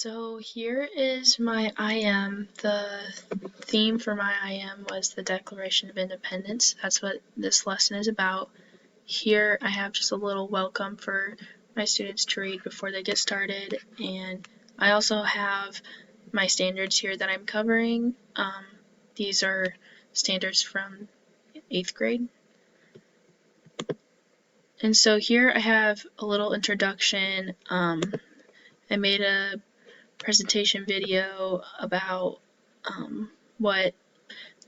So here is my IM. The theme for my IM was the Declaration of Independence. That's what this lesson is about. Here I have just a little welcome for my students to read before they get started, and I also have my standards here that I'm covering. These are standards from 8th grade. And so here I have a little introduction. I made a presentation video about what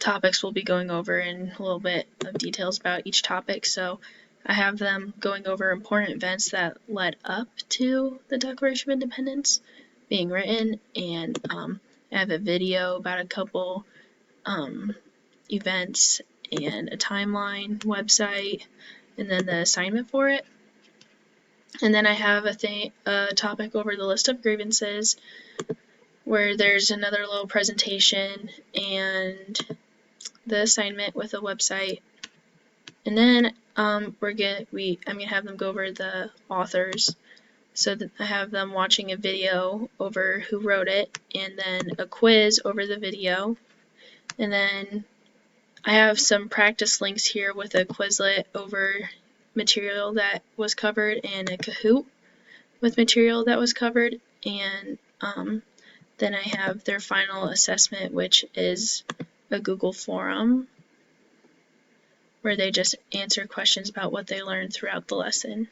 topics we'll be going over and a little bit of details about each topic. So I have them going over important events that led up to the Declaration of Independence being written, and I have a video about a couple events and a timeline, website, and then the assignment for it. And then I have a topic over the list of grievances, where there's another little presentation and the assignment with a website. And then I'm gonna have them go over the authors. So that I have them watching a video over who wrote it, and then a quiz over the video. And then I have some practice links here with a Quizlet over material that was covered and a Kahoot with material that was covered. And then I have their final assessment, which is a Google forum where they just answer questions about what they learned throughout the lesson.